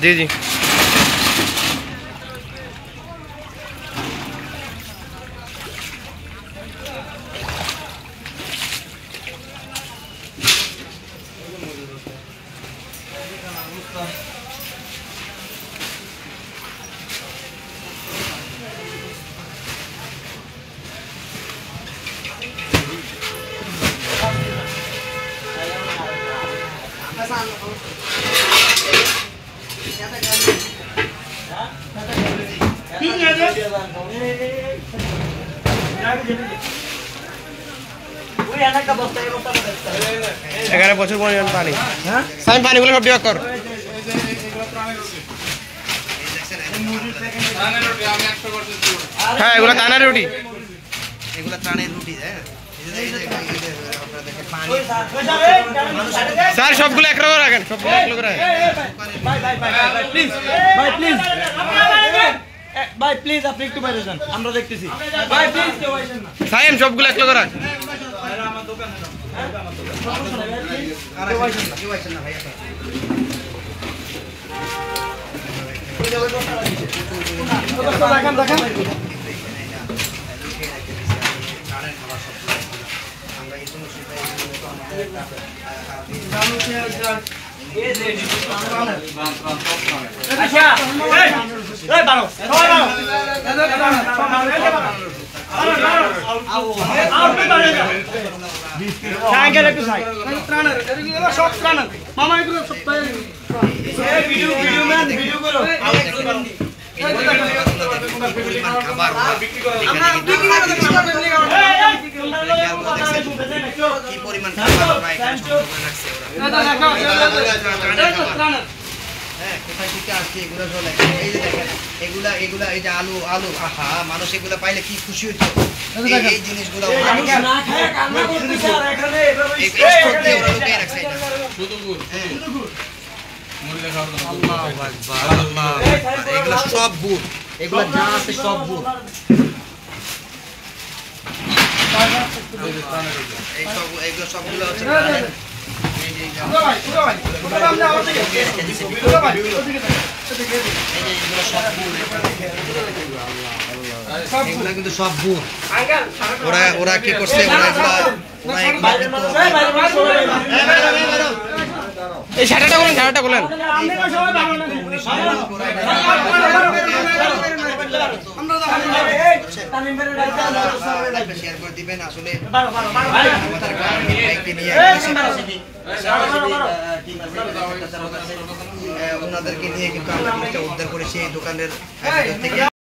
जी जी এখানে প্রচুর পরিমাণ পানি। সাইম পানিগুলো সব বিভাগ কর। হ্যাঁ এগুলো তানের রুটি, এগুলো ত্রাণের রুটি। স্যার সবগুলো এক রকম রাখেন, সবগুলো এক রকম রাখেন। ভাই প্লিজ আপনি একটু বাইরে যান, আমরা দেখতেছি। ভাই প্লিজ কেউ আসেন না। সাইম সবগুলো এক রকম রাখ। আমার দোকানে যান। কেউ আসেন না ভাই। কি পরিমাণ কোথায় থেকে আসছে এগুলো সব লেখা। এই যে দেখেন এগুলা এগুলা এই যে আলু আলু আহা মানুষ এগুলা পাইলে কি খুশি হইতো। এই জিনিসগুলো এগুলো সব বুট, এগুলো যা আছে সব বুট। এগুলো সবগুলো হচ্ছে এগুলা কিন্তু সব বুট। ওরা কি করছে, এই শাটাটা বলেন, শাটাটা বলেন। শেয়ার করে দিবেন। আসলে ওনাদেরকে নিয়ে কিন্তু আমরা উদ্ধার করেছি এই দোকানের থেকে।